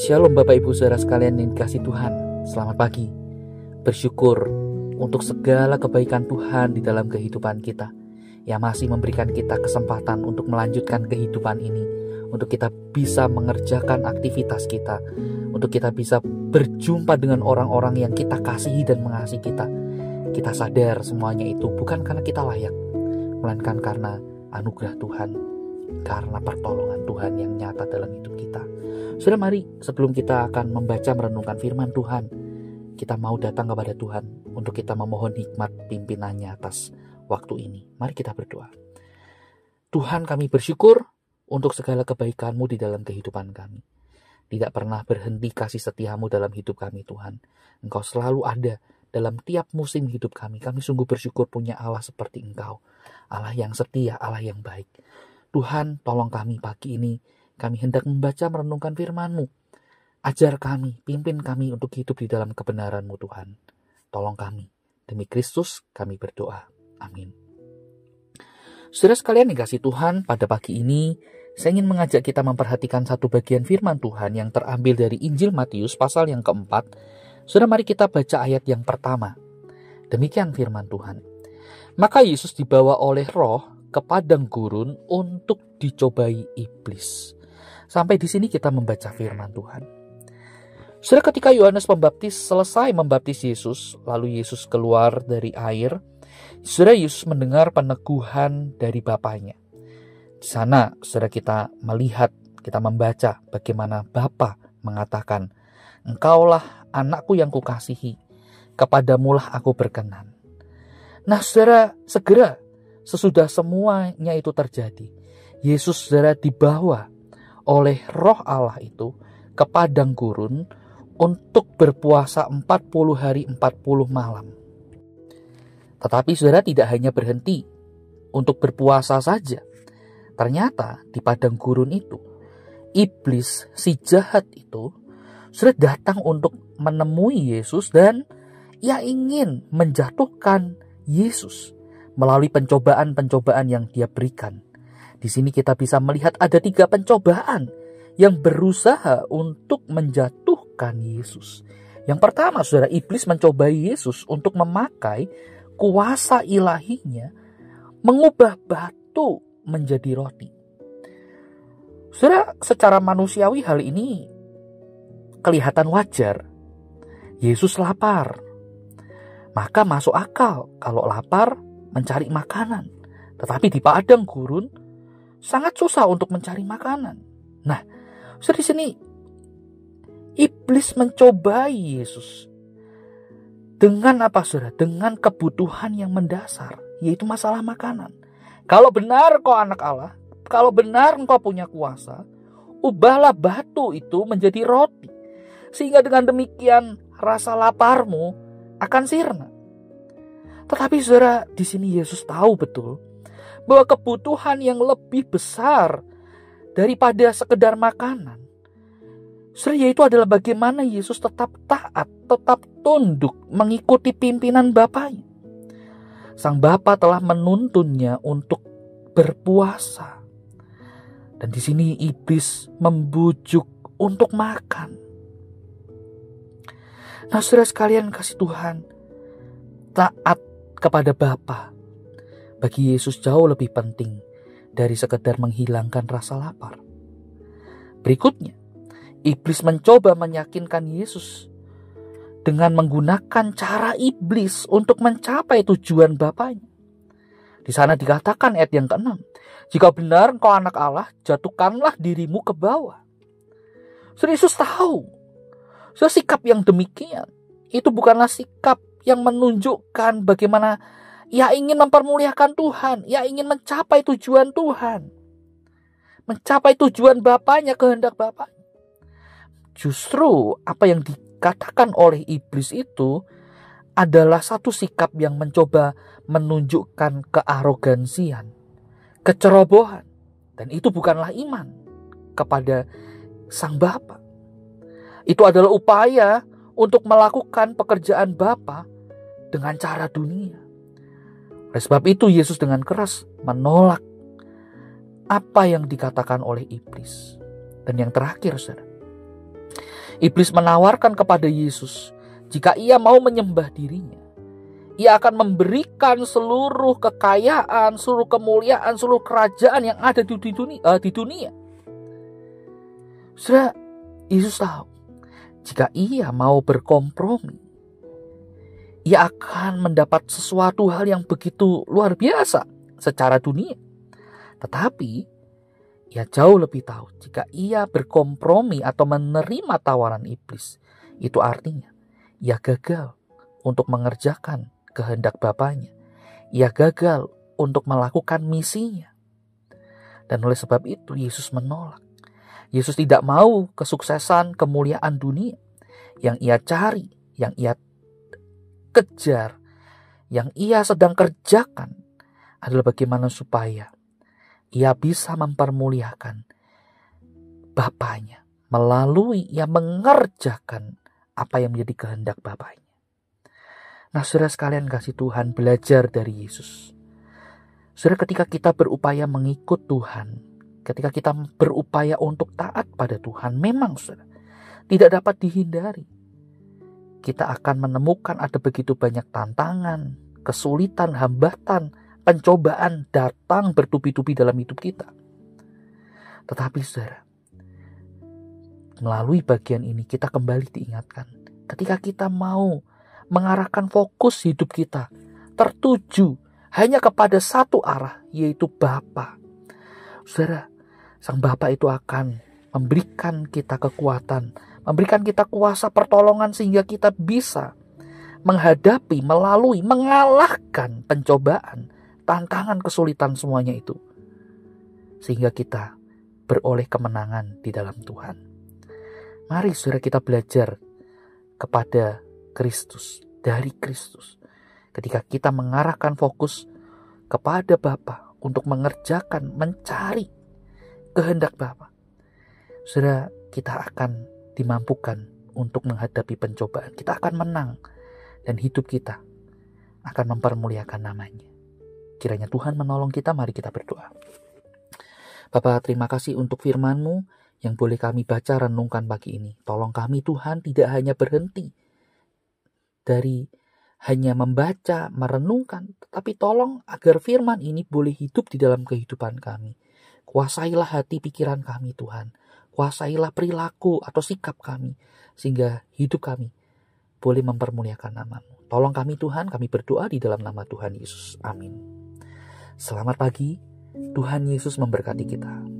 Shalom Bapak Ibu Saudara sekalian yang dikasihi Tuhan. Selamat pagi. Bersyukur untuk segala kebaikan Tuhan di dalam kehidupan kita, yang masih memberikan kita kesempatan untuk melanjutkan kehidupan ini, untuk kita bisa mengerjakan aktivitas kita, untuk kita bisa berjumpa dengan orang-orang yang kita kasihi dan mengasihi kita. Kita sadar semuanya itu bukan karena kita layak, melainkan karena anugerah Tuhan, karena pertolongan Tuhan yang nyata dalam hidup kita. Saudara, mari sebelum kita akan membaca merenungkan firman Tuhan, kita mau datang kepada Tuhan untuk kita memohon hikmat pimpinannya atas waktu ini. Mari kita berdoa. Tuhan, kami bersyukur untuk segala kebaikan-Mu di dalam kehidupan kami. Tidak pernah berhenti kasih setia-Mu dalam hidup kami, Tuhan. Engkau selalu ada dalam tiap musim hidup kami. Kami sungguh bersyukur punya Allah seperti Engkau, Allah yang setia, Allah yang baik. Tuhan, tolong kami pagi ini. Kami hendak membaca merenungkan firman-Mu. Ajar kami, pimpin kami untuk hidup di dalam kebenaran-Mu, Tuhan. Tolong kami. Demi Kristus kami berdoa. Amin. Saudara sekalian yang kasih Tuhan, pada pagi ini saya ingin mengajak kita memperhatikan satu bagian firman Tuhan yang terambil dari Injil Matius pasal yang keempat. Saudara, mari kita baca ayat yang pertama. Demikian firman Tuhan. Maka Yesus dibawa oleh Roh ke padang gurun untuk dicobai iblis. Sampai di sini kita membaca firman Tuhan. Saudara, ketika Yohanes Pembaptis selesai membaptis Yesus, lalu Yesus keluar dari air, saudara, Yesus mendengar peneguhan dari Bapanya. Di sana, saudara, kita melihat, kita membaca bagaimana Bapa mengatakan, Engkaulah anakku yang kukasihi, kepadamulah aku berkenan. Nah, saudara, segera sesudah semuanya itu terjadi, Yesus, saudara, dibawa oleh Roh Allah itu ke padang gurun untuk berpuasa 40 hari 40 malam. Tetapi saudara, tidak hanya berhenti untuk berpuasa saja. Ternyata di padang gurun itu, iblis, si jahat itu, sudah datang untuk menemui Yesus dan ia ingin menjatuhkan Yesus melalui pencobaan-pencobaan yang dia berikan. Di sini kita bisa melihat ada 3 pencobaan yang berusaha untuk menjatuhkan Yesus. Yang pertama, saudara, iblis mencobai Yesus untuk memakai kuasa ilahinya mengubah batu menjadi roti. Saudara, secara manusiawi hal ini kelihatan wajar. Yesus lapar, maka masuk akal kalau lapar mencari makanan. Tetapi di padang gurun sangat susah untuk mencari makanan. Nah, di sini iblis mencobai Yesus dengan apa, saudara? Dengan kebutuhan yang mendasar, yaitu masalah makanan. Kalau benar kau anak Allah, kalau benar engkau punya kuasa, ubahlah batu itu menjadi roti, sehingga dengan demikian rasa laparmu akan sirna. Tetapi saudara, di sini Yesus tahu betul bahwa kebutuhan yang lebih besar daripada sekedar makanan, yaitu adalah bagaimana Yesus tetap taat, tetap tunduk mengikuti pimpinan Bapanya. Sang Bapa telah menuntunnya untuk berpuasa. Dan di sini iblis membujuk untuk makan. Nah, saudara sekalian kasih Tuhan, taat kepada Bapa bagi Yesus jauh lebih penting dari sekedar menghilangkan rasa lapar. Berikutnya, iblis mencoba meyakinkan Yesus dengan menggunakan cara iblis untuk mencapai tujuan Bapanya. Di sana dikatakan ayat yang ke-6, jika benar engkau anak Allah, jatuhkanlah dirimu ke bawah. Yesus tahu, sikap yang demikian itu bukanlah sikap yang menunjukkan bagaimana ia ingin mempermuliakan Tuhan, ia ingin mencapai tujuan Tuhan, mencapai tujuan Bapanya, kehendak Bapanya. Justru apa yang dikatakan oleh iblis itu adalah satu sikap yang mencoba menunjukkan kearogansian, kecerobohan. Dan itu bukanlah iman kepada Sang Bapa. Itu adalah upaya untuk melakukan pekerjaan Bapa dengan cara dunia. Oleh sebab itu Yesus dengan keras menolak apa yang dikatakan oleh iblis. Dan yang terakhir, saudara, Iblis menawarkan kepada Yesus, jika ia mau menyembah dirinya, ia akan memberikan seluruh kekayaan, seluruh kemuliaan, seluruh kerajaan yang ada di dunia. Saudara, Yesus tahu, jika ia mau berkompromi, ia akan mendapat sesuatu hal yang begitu luar biasa secara dunia. Tetapi ia jauh lebih tahu, jika ia berkompromi atau menerima tawaran iblis, itu artinya ia gagal untuk mengerjakan kehendak Bapanya. Ia gagal untuk melakukan misinya. Dan oleh sebab itu Yesus menolak. Yesus tidak mau kesuksesan, kemuliaan dunia. Yang ia cari, yang ia kejar, yang ia sedang kerjakan adalah bagaimana supaya ia bisa mempermuliakan Bapanya melalui ia mengerjakan apa yang menjadi kehendak Bapanya. Nah, saudara sekalian kasih Tuhan, belajar dari Yesus. Saudara, ketika kita berupaya mengikut Tuhan, ketika kita berupaya untuk taat pada Tuhan, memang saudara, tidak dapat dihindari. Kita akan menemukan ada begitu banyak tantangan, kesulitan, hambatan, pencobaan datang bertubi-tubi dalam hidup kita. Tetapi saudara, melalui bagian ini kita kembali diingatkan, ketika kita mau mengarahkan fokus hidup kita tertuju hanya kepada satu arah, yaitu Bapa. Saudara, Sang Bapa itu akan memberikan kita kekuatan, memberikan kita kuasa pertolongan sehingga kita bisa menghadapi, melalui, mengalahkan pencobaan, tantangan, kesulitan semuanya itu. Sehingga kita beroleh kemenangan di dalam Tuhan. Mari saudara kita belajar kepada Kristus, dari Kristus. Ketika kita mengarahkan fokus kepada Bapa untuk mengerjakan, mencari kehendak Bapa, saudara, kita akan dimampukan untuk menghadapi pencobaan. Kita akan menang dan hidup kita akan mempermuliakan namanya. Kiranya Tuhan menolong kita, mari kita berdoa. Bapa, terima kasih untuk firman-Mu yang boleh kami baca renungkan pagi ini. Tolong kami Tuhan tidak hanya berhenti dari hanya membaca, merenungkan, tetapi tolong agar firman ini boleh hidup di dalam kehidupan kami. Kuasailah hati pikiran kami Tuhan. Kuasailah perilaku atau sikap kami, sehingga hidup kami boleh mempermuliakan nama-Mu. Tolong kami Tuhan, kami berdoa di dalam nama Tuhan Yesus. Amin. Selamat pagi, Tuhan Yesus memberkati kita.